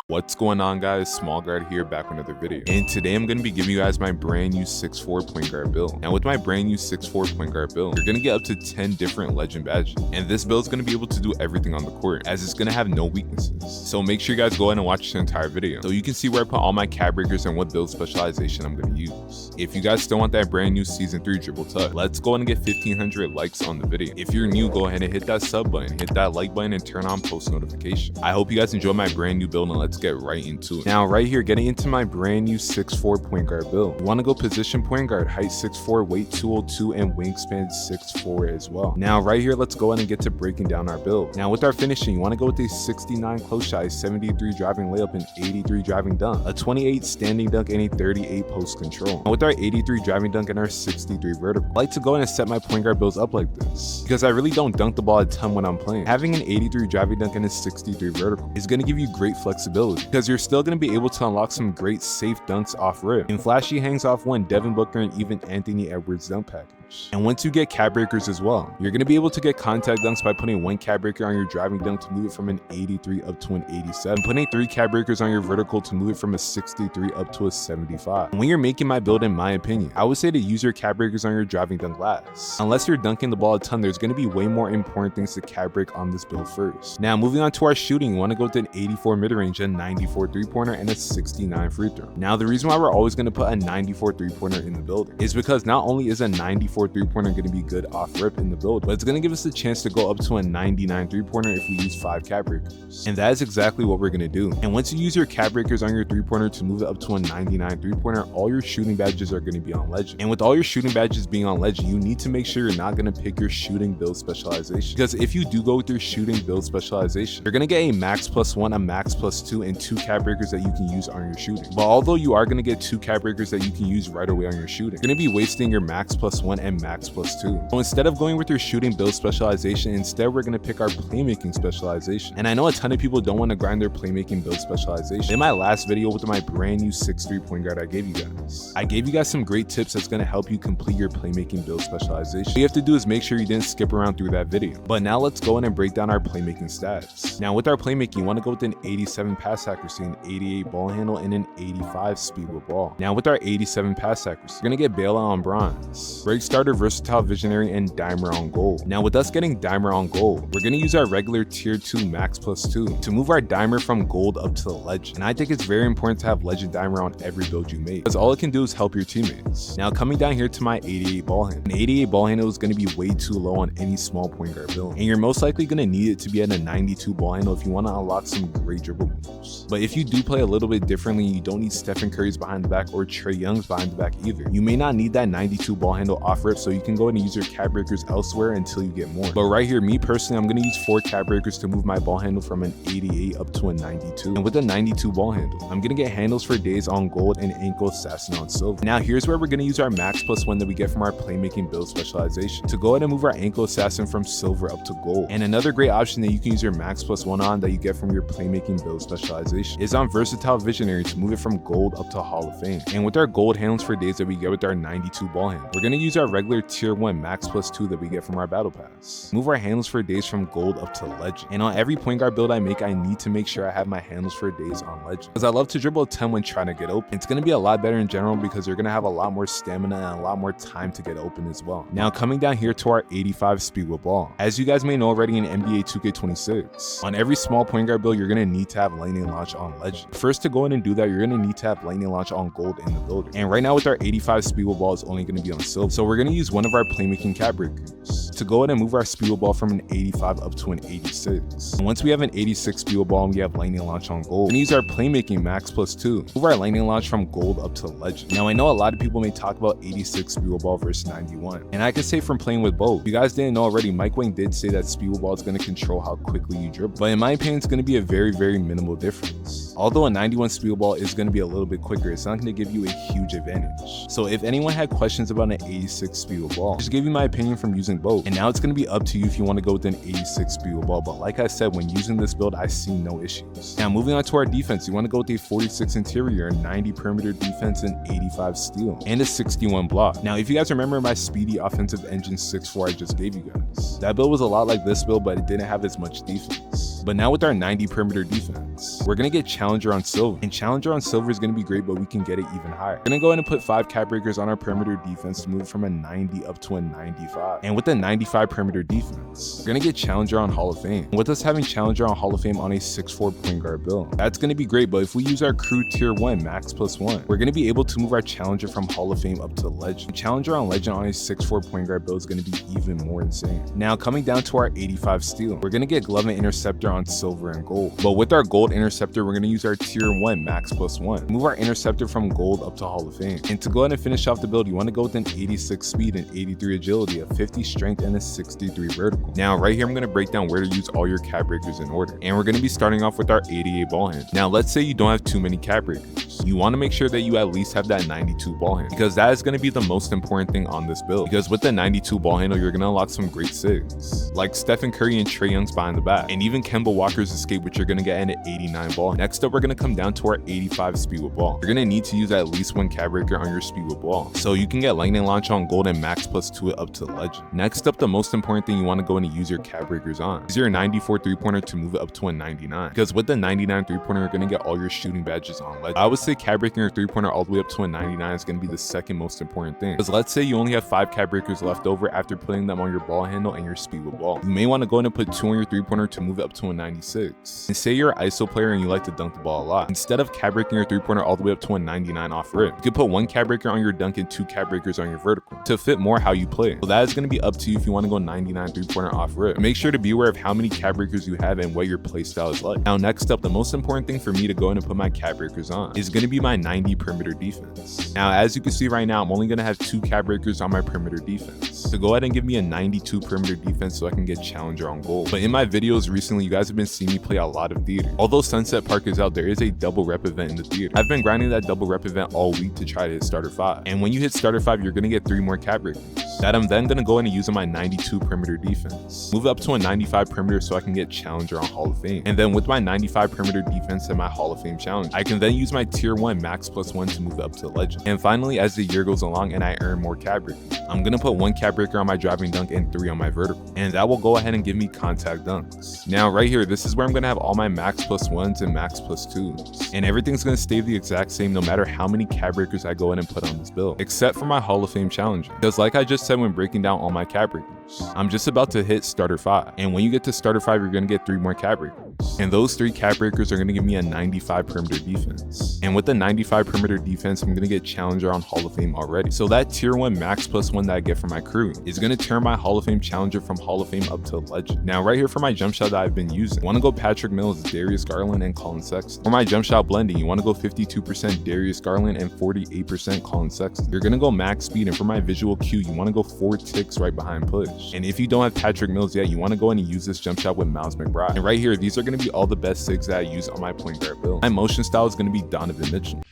What's going on, guys? SmallGuard here, back with another video. And today I'm going to be giving you guys my brand new 6'4 point guard build. Now with my brand new 6'4 point guard build, you're going to get up to 10 different legend badges. And this build is going to be able to do everything on the court, as it's going to have no weaknesses. So make sure you guys go ahead and watch the entire video, so you can see where I put all my cap breakers and what build specialization I'm going to use. If you guys still want that brand new Season 3 dribble tuck, let's go ahead and get 1,500 likes on the video. If you're new, go ahead and hit that sub button, hit that like button, and turn on post notifications. I hope you guys enjoy my brand new build, and let's get right into it. Now right here, getting into my brand new 6'4 point guard build. You want to go position point guard, height 6'4, weight 202, and wingspan 6'4 as well. Now right here, let's go ahead and get to breaking down our build. Now with our finishing, you want to go with a 69 close shot, 73 driving layup, and 83 driving dunk, a 28 standing dunk, and a 38 post control. Now with our 83 driving dunk and our 63 vertical, I like to go ahead and set my point guard builds up like this, because I really don't dunk the ball a ton when I'm playing. Having an 83 driving dunk and a 63 vertical is going to give you great flexibility, because you're still going to be able to unlock some great safe dunks off rip, and flashy hangs off one, Devin Booker, and even Anthony Edwards dunk package. And once you get cap breakers as well, you're going to be able to get contact dunks by putting one cap breaker on your driving dunk to move it from an 83 up to an 87, putting 3 cap breakers on your vertical to move it from a 63 up to a 75. And when you're making my build, in my opinion, I would say to use your cap breakers on your driving dunk last. Unless you're dunking the ball a ton, there's going to be way more important things to cap break on this build first. Now moving on to our shooting, you want to go with an 84 mid-range, a 94 three-pointer, and a 69 free throw. Now the reason why we're always going to put a 94 three-pointer in the building is because not only is a 94 three-pointer going to be good off rip in the build, but it's going to give us a chance to go up to a 99 three-pointer if we use 5 cap breakers. And that is exactly what we're going to do. And once you use your cap breakers on your three-pointer to move it up to a 99 three-pointer, all your shooting badges are going to be on legend. And with all your shooting badges being on legend, you need to make sure you're not going to pick your shooting build specialization, because if you do go with your shooting build specialization, you're going to get a max +1, a max +2, and 2 cap breakers that you can use on your shooting. But although you are going to get 2 cap breakers that you can use right away on your shooting, you're going to be wasting your max +1 and max +2. So instead of going with your shooting build specialization, instead we're going to pick our playmaking specialization. And I know a ton of people don't want to grind their playmaking build specialization. In my last video with my brand new 6'3 point guard I gave you guys some great tips that's going to help you complete your playmaking build specialization. All you have to do is make sure you didn't skip around through that video. But now let's go in and break down our playmaking stats. Now with our playmaking, you want to go with an 87 pass accuracy, an 88 ball handle, and an 85 speed with ball. Now with our 87 pass accuracy, you're going to get bailout on bronze, break starter, versatile visionary, and dimer on gold. Now with us getting dimer on gold, we're going to use our regular tier 2 max +2 to move our dimer from gold up to the legend. And I think it's very important to have legend dimer on every build you make, because all it can do is help your teammates. Now coming down here to my 88 ball handle, an 88 ball handle is going to be way too low on any small point guard build, and you're most likely going to need it to be at a 92 ball handle if you want to unlock some great dribble moves. But if you do play a little bit differently, you don't need Stephen Curry's behind the back or Trae Young's behind the back either. You may not need that 92 ball handle off rip, so you can go ahead and use your cap breakers elsewhere until you get more. But right here, me personally, I'm going to use 4 cap breakers to move my ball handle from an 88 up to a 92. And with a 92 ball handle, I'm going to get handles for days on gold and ankle assassin on silver. Now here's where we're going to use our max +1 that we get from our playmaking build specialization to go ahead and move our ankle assassin from silver up to gold. And another great option that you can use your max +1 on that you get from your playmaking build specialization is on versatile visionary to move it from gold up to Hall of Fame. And with our gold handles for days that we get with our 92 ball handle, we're going to use our regular tier 1 max +2 that we get from our battle pass. Move our handles for days from gold up to legend. And on every point guard build I make, I need to make sure I have my handles for days on legend, because I love to dribble a ton when trying to get open. It's going to be a lot better in general because you're going to have a lot more stamina and a lot more time to get open as well. Now coming down here to our 85 speed with ball. As you guys may know already in NBA 2K26, on every small point guard build, you're going to need to have lightning launch on legend. First, to go in and do that, you're going to need to have lightning launch on gold in the builder. And right now with our 85 speed with ball, is only going to be on silver. So we're going to use one of our playmaking cap breakers to go ahead and move our speed with ball from an 85 up to an 86. And once we have an 86 speed with ball and we have lightning launch on gold, we're going to use our playmaking max +2, move our lightning launch from gold up to legend. Now I know a lot of people may talk about 86 speed with ball versus 91, and I can say from playing with both, if you guys didn't know already, Mike Wang did say that speed with ball is going to control how quickly you dribble, but in my opinion, it's going to be a very minimal difference. Although a 91 speed with ball is going to be a little bit quicker, it's not going to give you a huge advantage. So if anyone had questions about an 86 speed with ball, just give you my opinion from using both. And now it's going to be up to you if you want to go with an 86 speed with ball, but like I said, when using this build, I see no issues. Now moving on to our defense, you want to go with a 46 interior, 90 perimeter defense, and 85 steal, and a 61 block. Now if you guys remember my speedy offensive engine 6'4 I just gave you guys, that build was a lot like this build, but it didn't have as much defense. But now with our 90 perimeter defense, we're gonna get challenger on silver. And challenger on silver is gonna be great, but we can get it even higher. We're gonna go ahead and put 5 cap breakers on our perimeter defense to move from a 90 up to a 95. And with the 95 perimeter defense, we're gonna get challenger on Hall of Fame. And with us having challenger on Hall of Fame on a 6'4" point guard build, that's gonna be great. But if we use our crew tier 1 max +1, we're gonna be able to move our challenger from Hall of Fame up to legend. Challenger on legend on a 6'4" point guard build is gonna be even more insane. Now coming down to our 85 steal, we're gonna get glove and interceptor on silver and gold. But with our gold interceptor, we're gonna use our tier 1 max +1, move our interceptor from gold up to Hall of Fame. And to go ahead and finish off the build, you want to go with an 86 speed and 83 agility, a 50 strength, and a 63 vertical. Now right here, I'm gonna break down where to use all your cap breakers in order. And we're gonna be starting off with our 88 ball hand. Now let's say you don't have too many cap breakers. You want to make sure that you at least have that 92 ball hand, because that is going to be the most important thing on this build. Because with the 92 ball handle, you're going to unlock some great sigs, like Stephen Curry and Trae Young's behind the back, and even Kemba Walker's escape, which you're going to get in an 89 ball. Next up, we're going to come down to our 85 speed with ball. You're going to need to use at least 1 cap breaker on your speed with ball, so you can get lightning launch on gold and max +2 it up to legend. Next up, the most important thing you want to go in and use your cap breakers on is your 94 3-pointer to move it up to a 99, because with the 99 3-pointer, you're going to get all your shooting badges on legend. I would say cap breaking your 3-pointer all the way up to a 99 is going to be the second most important thing, because let's say you only have 5 cap breakers left over after putting them on your ball handle and your speed with ball. You may want to go in and put 2 on your 3-pointer to move it up to a 96. And say you're an ISO player and you like to dunk the ball a lot, instead of cap breaking your 3-pointer all the way up to a 99 off rip, you could put 1 cap breaker on your dunk and 2 cap breakers on your vertical to fit more how you play. So that is going to be up to you if you want to go 99 3-pointer off rip. But make sure to be aware of how many cap breakers you have and what your play style is like. Now next up, the most important thing for me to go in and put my cap breakers on is going to be my 90 perimeter defense. Now as you can see right now, I'm only going to have 2 cap breakers on my perimeter defense. So go ahead and give me a 92 perimeter defense so I can get challenger on gold. But in my videos recently, you guys have been seeing me play a lot of theater. Although Sunset Park is out, there is a double rep event in the theater. I've been grinding that double rep event all week to try to hit starter 5. And when you hit starter 5, you're going to get 3 more cap breakers that I'm then going to go in and use on my 92 perimeter defense. Move up to a 95 perimeter so I can get challenger on Hall of Fame. And then with my 95 perimeter defense and my Hall of Fame challenge, I can then use my tier 1 max +1 to move up to legend. And finally, as the year goes along and I earn more cap breakers, I'm going to put 1 cap breaker on my driving dunk and 3 on my vertical. And that will go ahead and give me contact dunks. Now right here, this is where I'm going to have all my max +1s and max +2s. And everything's going to stay the exact same no matter how many cap breakers I go in and put on this build, except for my Hall of Fame challenge. Because like I just said when breaking down all my cap breakers, I'm just about to hit starter 5. And when you get to starter 5, you're going to get 3 more cap breakers. And those 3 cap breakers are going to give me a 95 perimeter defense. And with the 95 perimeter defense, I'm going to get challenger on Hall of Fame already. So that tier 1 max +1 that I get from my crew is going to turn my Hall of Fame challenger from Hall of Fame up to legend. Now right here for my jump shot that I've been using, I want to go Patrick Mills, Darius Garland, and Colin Sexton. For my jump shot blending, you want to go 52% Darius Garland and 48% Colin Sexton. You're going to go max speed, and for my visual cue, you want to go 4 ticks right behind push. And if you don't have Patrick Mills yet, you want to go in and use this jump shot with Miles McBride. And right here, these are going to be all the best sigs that I use on my point guard build. My motion style is going to be Donovan Mitchell.